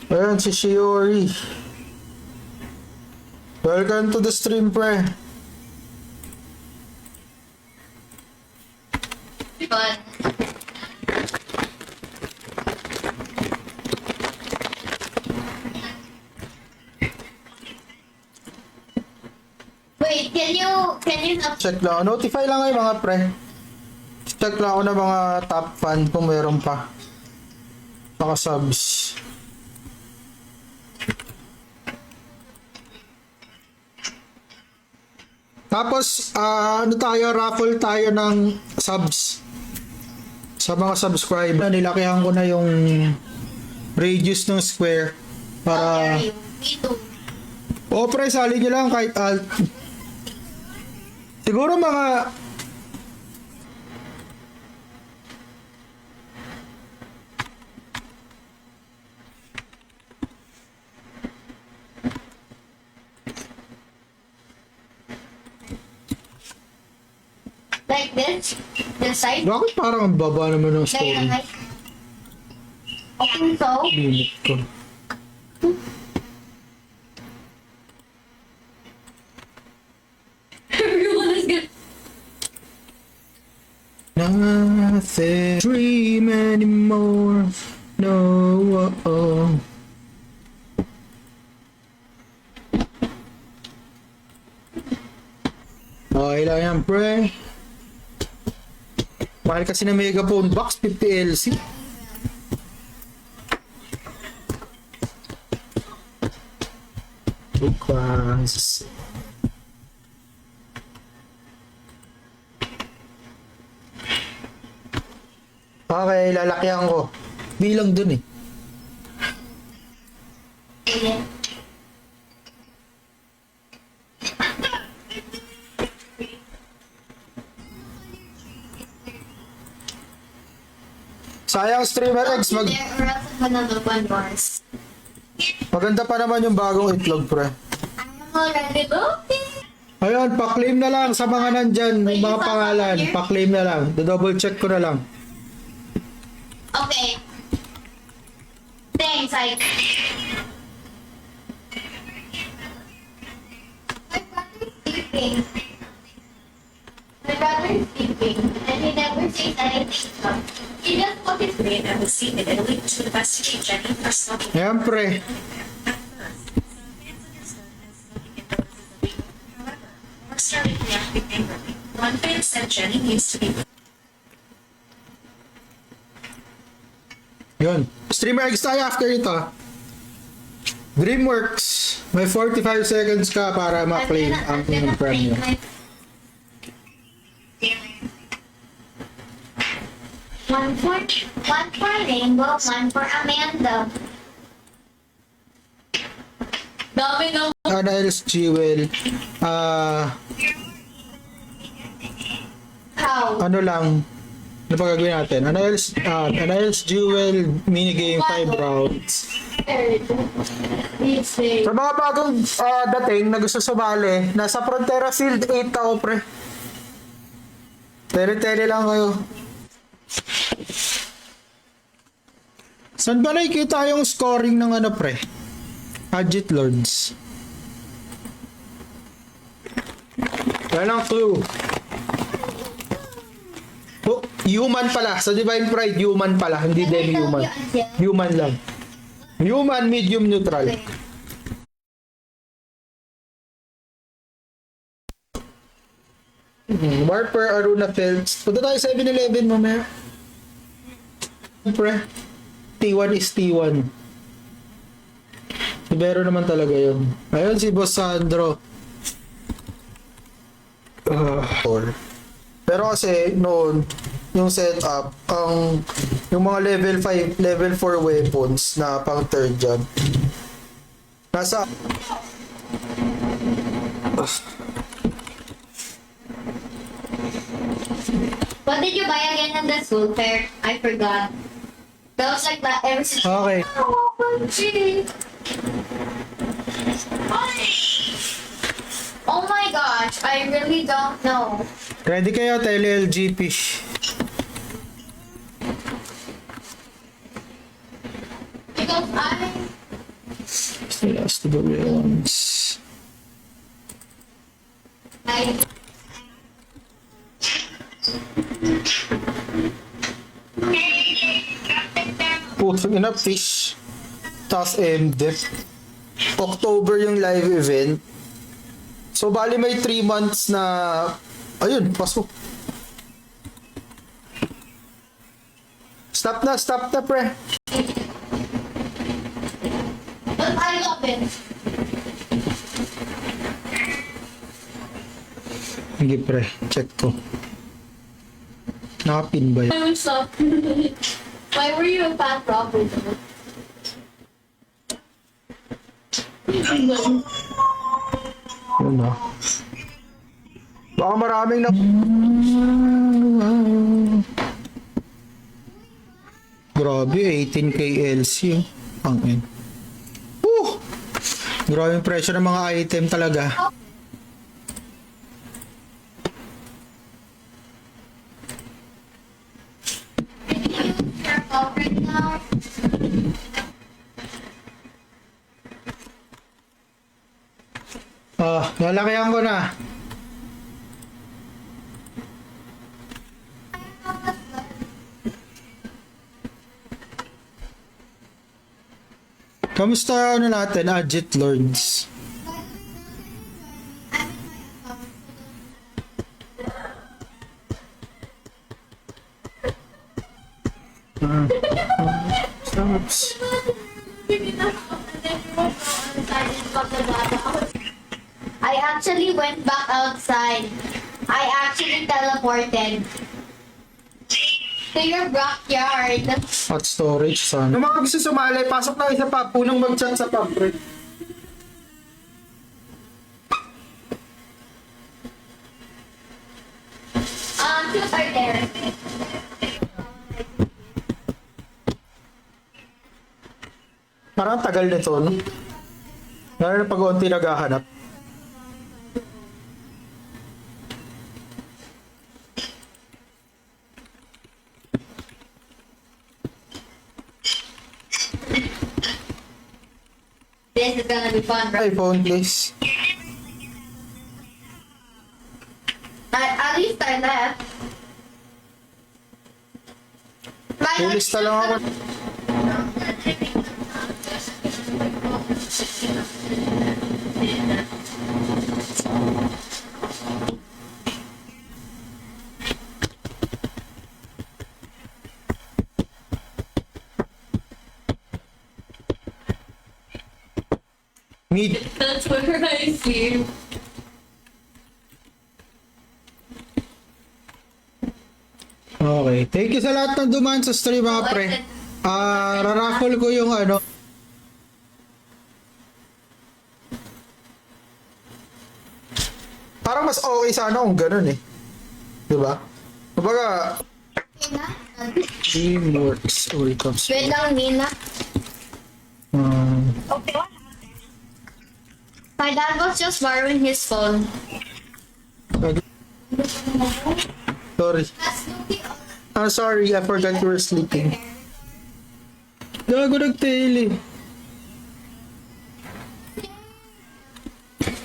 Ayan, si Shiori. Welcome to the stream, pre. But wait, can you not Check lang. Notify lang kayo mga pre. Check lang ako ng mga top fan kung meron pa. Baka subs. Tapos, ano tayo, raffle tayo ng subs. Sa mga subscriber. Nilakihan ko na yung radius ng square. Para, you? Me too. o pre, sali nyo lang kahit alt. Siguro mga Like this? This side? bakit parang ang baba naman ng Like, story? like. Okay, so. Limit ko. Everyone is good. Nothing dream anymore. No. Okay lang yan, pre. Mahal kasi na megaphone box, 50 LC. Bukas. Okay, lalakyan ko. Bilang dun eh. Sayang streamer X, There are another one was. maganda pa naman yung bagong itlog, pre. I'm already looking. Ayun, pa-claim na lang sa mga nandyan, yung mga pangalan. Pa-claim na lang. Do-double check ko na lang. Okay. Thanks, I. My brother's sleeping. My brother's sleeping, and he never says anything. He just put his Made and was seen in Italy to investigate Jenny for smoking. Ayan, pre. Mark started reacting angrily. One fan said Jenny needs to be Yun. Streamer X tayo after ito. Dreamworks. May 45 seconds ka para ma-claim ang inyong premium. One for Rainbow, one for Amanda. Dami ng Ana else Jewel. how? Ano lang. Ano pa gagawin natin? Ana else Jewel minigame 5 rounds. Sa mga bagong dating na gusto sumali, nasa Frontera Field 8 ako, pre. Tele-tele lang kayo. Saan ba nakikita yung scoring ng ano, pre? Agit Lords. Yan ang clue. Oh, human pala. Sa Divine Pride, human pala. Hindi demi-human. Human lang. Human, medium, neutral. Warper, Aruna Fields. Punta tayo 7-Eleven mamaya. Pre, T1 is T1. Ibero naman talaga yun. Ayun si Boss Sandro. Pero kasi noon, yung setup, yung mga level 5, level 4 weapons na pang third job. Nasa What did you buy again at the school fair? I forgot. That was like that ever since. Okay. Oh my gosh, I really don't know. Ready kayo, tele-LG fish. Because Last to the real ones. I Putang ina, fish. Tapos MDEF. October yung live event. So, bali may 3 months na... Ayun, pasok. Stop na, pre. but I love it. Sige, pre. Check ko. Nakapin ba yun? I would stop. Why were you a fat robber? Yun na. Baka maraming na... Grabe, 18k LC. Ang in. Grabe yung presyo ng mga item talaga. Your fault right now. Nalakihan ko na. Kamusta ano natin, Agit Lords? Stops. I actually went back outside. I actually teleported to your backyard. Hot storage, son. Yung mga gusto sumali, pasok na isa pa. Punong mag-chat sa pub, pre. Two are there. Parang tagal nito, no? Lalo na pag-unti naghahanap. This is gonna be fun, bro. iPhone, please. At least I left. Lilista lang ako. Mid. That's where I see. Okay. Thank you sa lahat ng dumaan sa stream, mga pre. Raraffle ko yung ano. Parang mas okay sana kung ganun eh. Diba? Kumbaga, teamworks or comes. Wait lang, Nina. My dad was just borrowing his phone. Sorry. I'm sorry, I forgot you were sleeping. Gago nag-tail eh.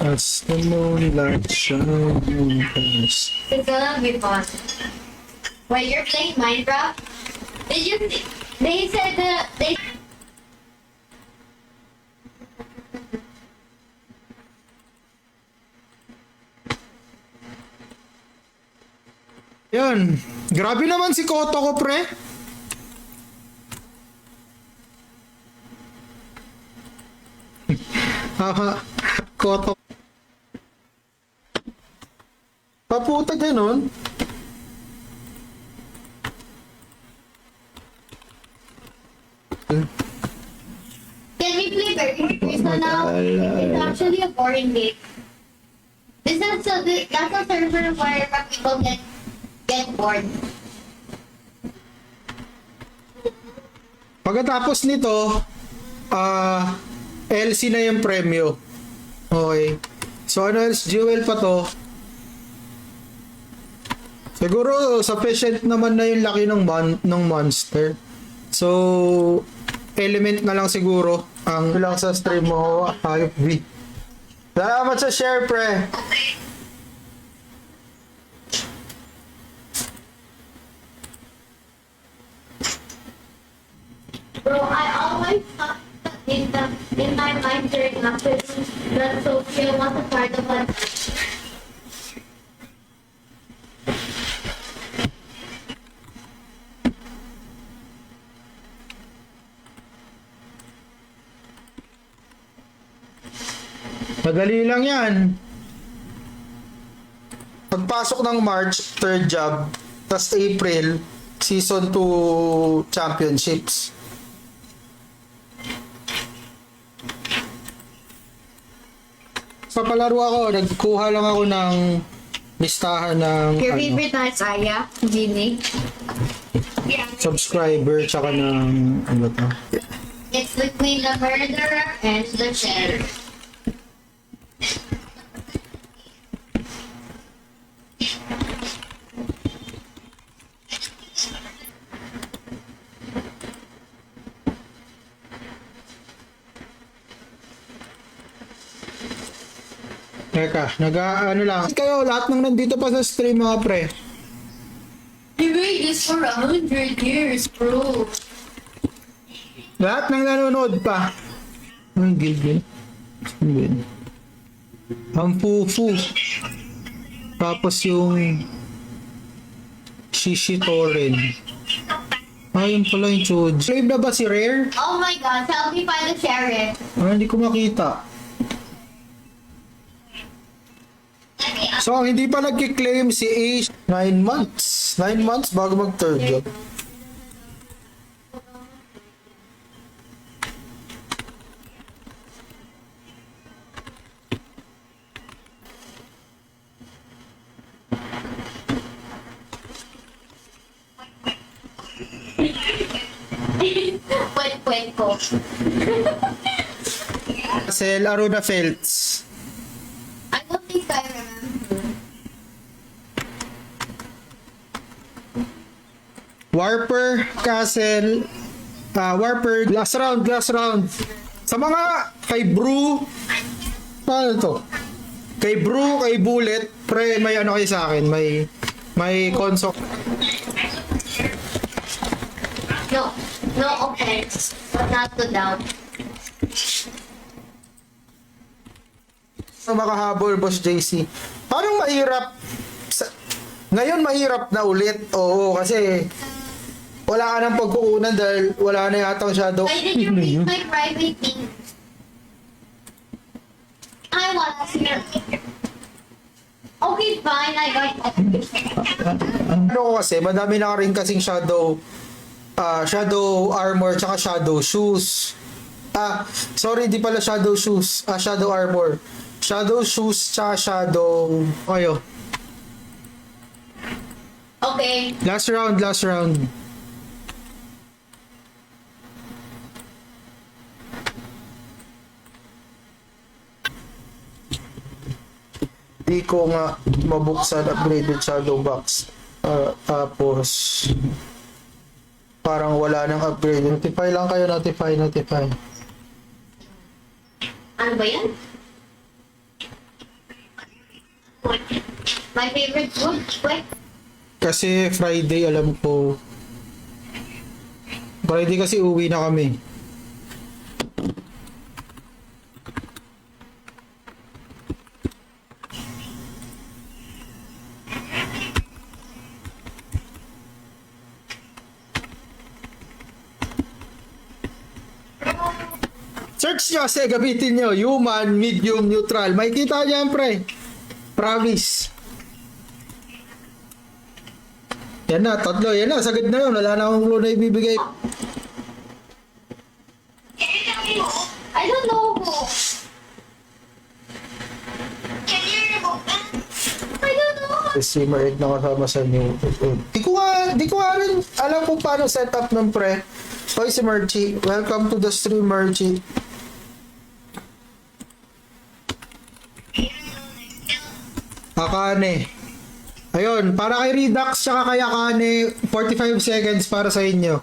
As the moonlight shines. It's gonna be fun. Wait, you're playing Minecraft? Did you? They said that they. Yan. Grabe naman si Koto ko, pre. Haha. Koto. Paputa ganun. Can we play Burger Pizza now? It's actually a boring game. This is that's a server where people get bored. Pagkatapos nito, LC na yung premyo. Okay. So ano else? Jewel pa to. Siguro sufficient naman na yung laki ng monster. So element na lang siguro ang lang sa stream mo, Hayop V. Salamat sa share, pre. Bro, I always thought in my mind during afternoon that Sophia was a part of an Madali lang yan. Pagpasok ng March, third job. Tas April, season 2 championships. Papalaro ako, nagkuha lang ako ng listahan ng Your ano, favorite na Saya, Ginny? subscriber tsaka ng ano to. It's between the murderer and the sheriff. Teka, ano lang. Kayo, lahat ng nandito pa sa stream mga pre. We made this for 100 years, bro. Lahat ng nanonood pa. Ang gilgil. Ang fufu. Tapos yung Shishi Toren. Yun pala yung Chod. Slave na ba si Rare? Oh my god, help me find the sheriff. Hindi ko makita. So, ang hindi pa nagkiklaim si Ace, 9 months. 9 months bago mag-third job. Wait ko. Sel Aruna Feltz. I don't think I remember. Warper, Castle, Warper, last round. Sa mga kay Brew, paano to? Kay Brew, kay Bullet, pre, may ano kayo sa akin, may console. No offense, but not to doubt. Makahabol, Boss JC. Parang mahirap, ngayon mahirap na ulit, oo, kasi wala ka ng pagkukunan dahil wala na yata shadow. Why did you read my private thing? I wanna hear. Okay, fine, I got it. Ano ko kasi, madami na rin kasing shadow armor tsaka shadow shoes. Sorry, di pala shadow shoes, shadow armor. Shadow shoes tsaka shadow kayo. Okay. Last round. Di ko nga mabuksan upgraded shadow box. Tapos parang wala nang upgrade. Notify lang kayo, notify. Ano ba yan? My favorite food? Wait. Kasi Friday, alam ko. Friday kasi uwi na kami. Search nyo kasi gamitin nyo. Human, medium, neutral. May kita nyo yan, pre. Promise. Yan na, tatlo. Yan na, sagad na yun. Wala na akong clue na ibibigay. I don't know. I don't know. Streamer egg na kasama sa new. Di ko nga rin alam kung paano setup ng pre. Hoy si Merchie. Welcome to the stream, Merchie. Akane. Ayun, para kay Redux tsaka kay Akane, 45 seconds para sa inyo.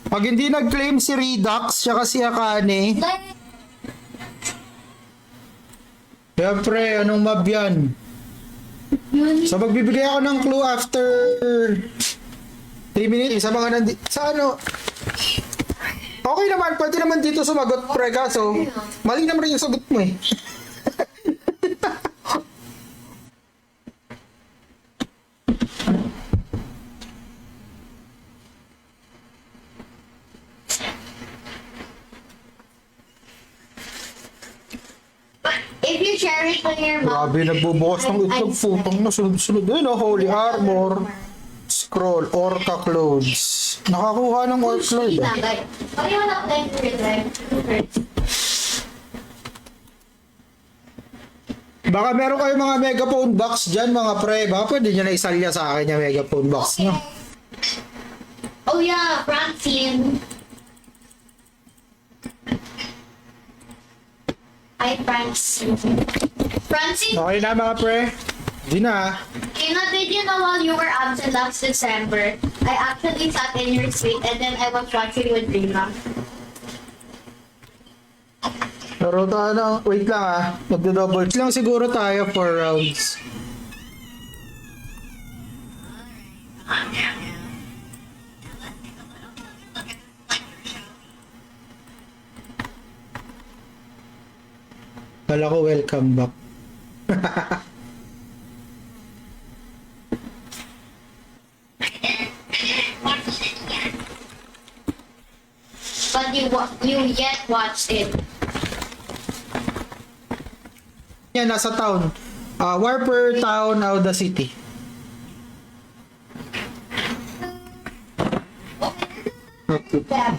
Pag hindi nag-claim si Redux, siya si Akane, Like, siyempre, anong mob yan? yun. So, magbibigay ako ng clue after 3 minutes. Sa mga sa ano, okay naman, pwede naman dito sumagot, pre, kaso, mali naman rin yung sagot mo eh. If you share it with your mom, Grabe, nagbubukas ng itlog, putang na, sunod-sunod. Ayun, Holy Armor, Scroll, Orca Clothes. Nakakuha ng Orc Clothes. like, why you not like to read? Baka meron kayong mga megaphone box dyan, mga pre. Baka pwede nyo na isalya sa akin yung megaphone box nyo. Oh yeah, Francine. Hi, Francine. Francine, Okay na, mga pre. Di na. did you know while you were absent last December, I actually sat in your suite and then I was watching with Rina. Pero tayo, wait lang ah. Magdo-double lang siguro tayo 4 rounds. Kala ko welcome back. But you yet watched it. Yan, nasa town. Warper Town, Auda City.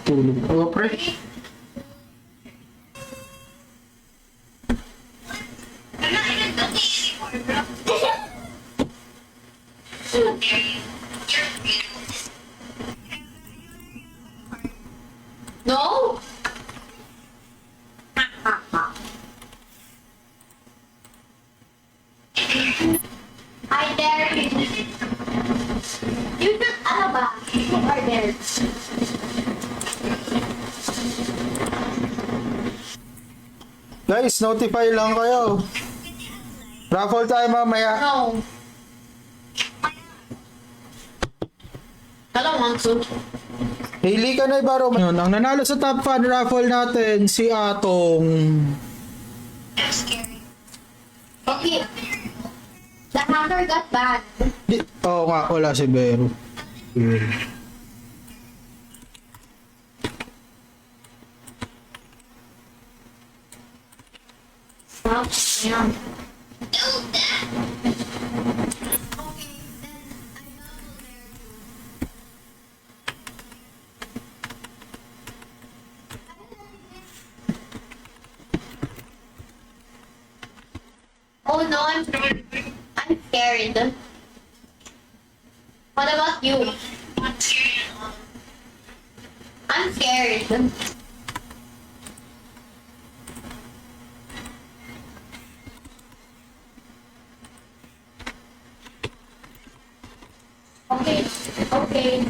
Tulog. Oh, pre. No? I dare you. You should, ano ba? You are there. Guys, notify lang kayo. Raffle tayo mamaya. No. I don't want to. Hailey ka na ibaro. Yun, ang nanalo sa top fan raffle natin, si Atong. Okay. The hacker got banned. Oo nga, wala si Bero. Yun. Stop. Yeah. Oh no, I'm scared. What about you? I'm scared. Okay, okay.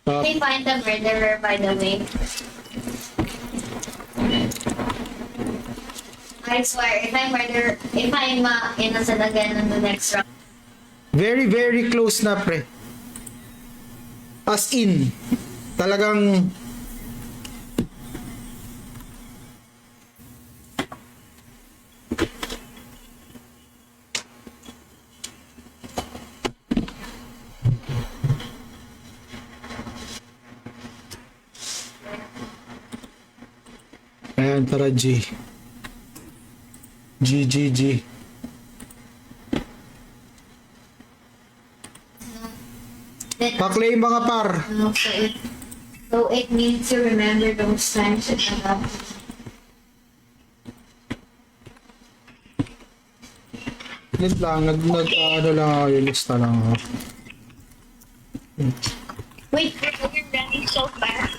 They find the murderer, by the way. I swear, if I'm innocent again in the next round. Very, very close na, pre. As in, talagang ayan, tara G. G, G, G. Pa-claim mga par. No, so it means to remember those times that I love. Saglit lang, ano lang ako, lista lang ako. Wait, you're running so fast.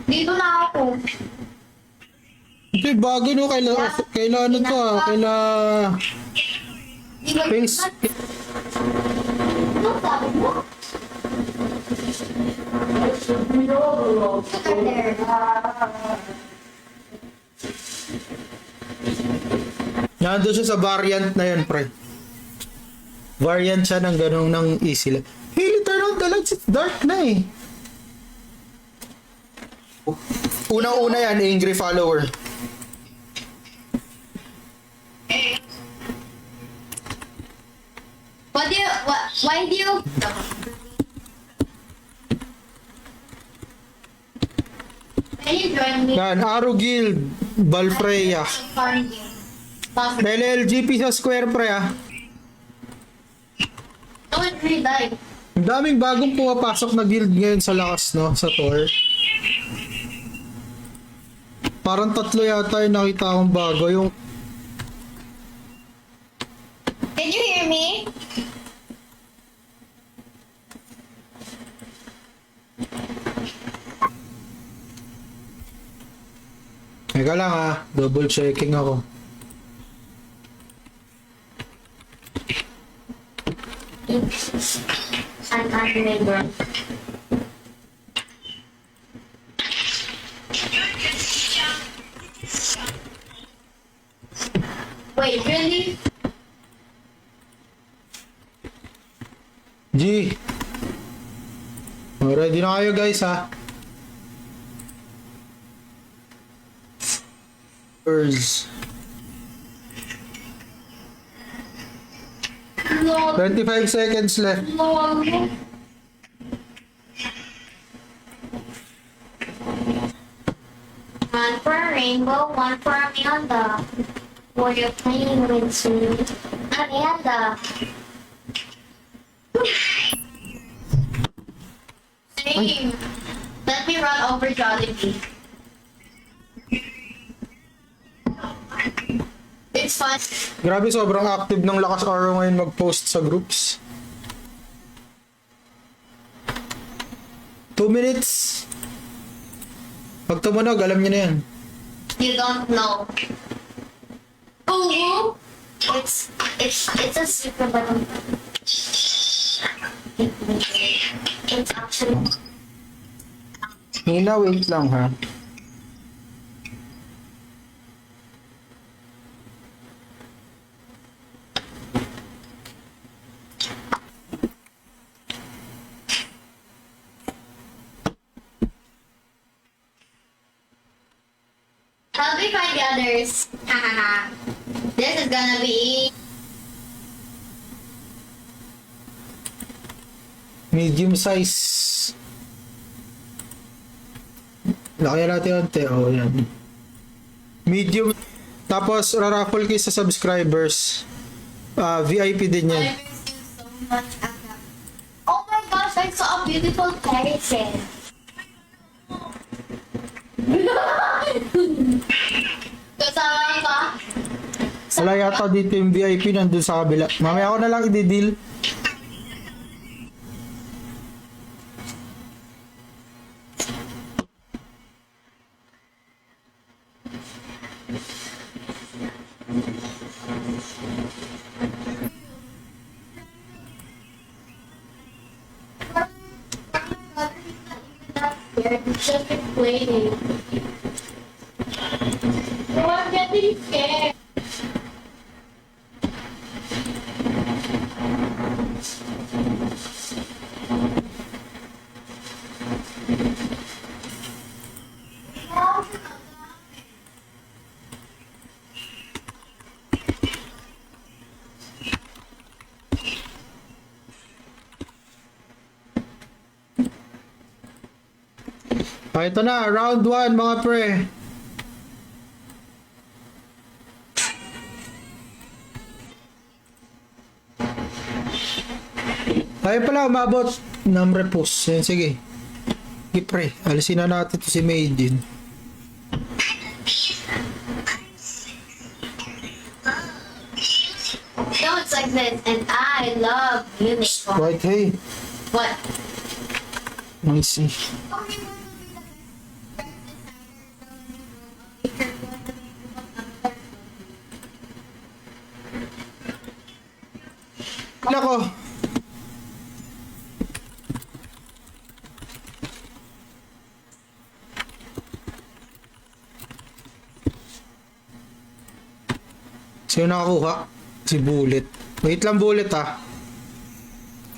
Dito na ako. Hindi, bago no, kaila ano to kaila Di ba? face, Ano sabi mo? Look at there. nandun siya sa variant na yan, pre. Variant siya ng ganong ng easy lang. Hey, turn on the lights, it's dark na eh. Unang-una yan, angry follower. Why do you? Can you join me? Yan, Arrow Guild, Balfreya. Farm game. Possible. May LLGP sa Square, pre ah. Don't really die. Ang daming bagong pumapasok na guild ngayon sa lakas, no? Sa tour. Parang 3 yata yung nakita akong bago. Yung Can you hear me? Teka lang ah, double checking ako. I'm neighbor. Wait, really? G. Oh, ready na kayo guys ha. First. No, 25 seconds left. no. One for a rainbow, one for Amanda. What you're playing with soon. Amanda. Same. Let me run over Jollibee. It's fun. Grabe, sobrang active ng Lakas Araw ngayon mag-post sa groups. 2 minutes. Pag tumunog, alam niyo na yan. You don't know. Oh, it's a super button. It's actually Nina, wait lang ha. help me find the others. Hahaha. This is gonna be Medium size. Laki natin onte. Oh, yan. Medium. Tapos, raraffle kayo sa subscribers. VIP din yan. I miss you so much, Aga. Oh my gosh, I saw a beautiful person. Kasama ka? Wala yata dito yung VIP, nandun sa kabila. Mamaya ako na lang i-deal. It's just been playing. Oh, I'm getting scared. Ito na, round 1 mga pre. Tayo pala umabot ng repos. Yan, sige. Sige pre, alisin na natin to si Maiden. this, and I love unicorn. Right, hey. What? Let me see. Wala ko. Sino nakakuha? Si Bullet. Wait lang, Bullet ah.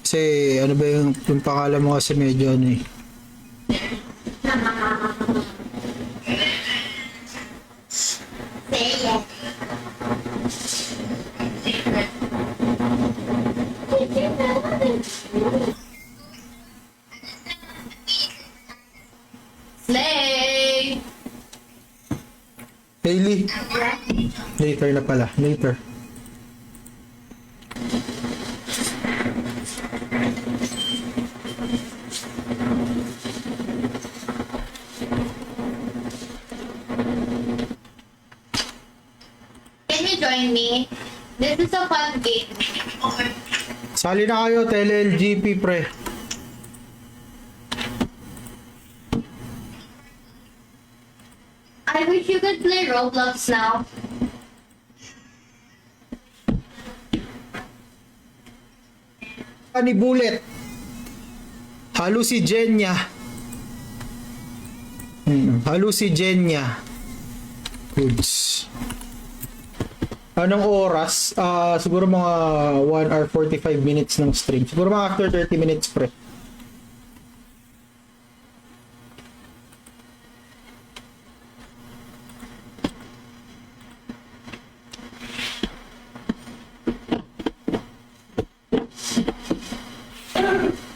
Kasi ano ba yung pangalan mo kasi medyo ano eh. Say yes. Slay! Hailey. Later na pala. Later. Can you join me? This is a fun game. Sali na kayo, TLLGP pre. I wish you could play Roblox now. Ni Bullet. Hallucigenia. Hallucigenia. Goods. Anong oras? Siguro mga 1 hour 45 minutes ng stream. Siguro mga after 30 minutes pre.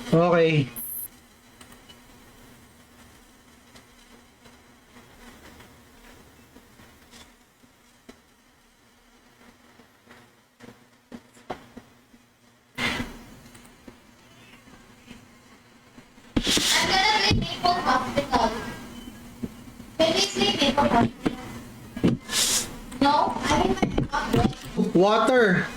Okay. I'm gonna play Maple Hospital. Can we play Maple Hospital? No, I think I'm not good. Water.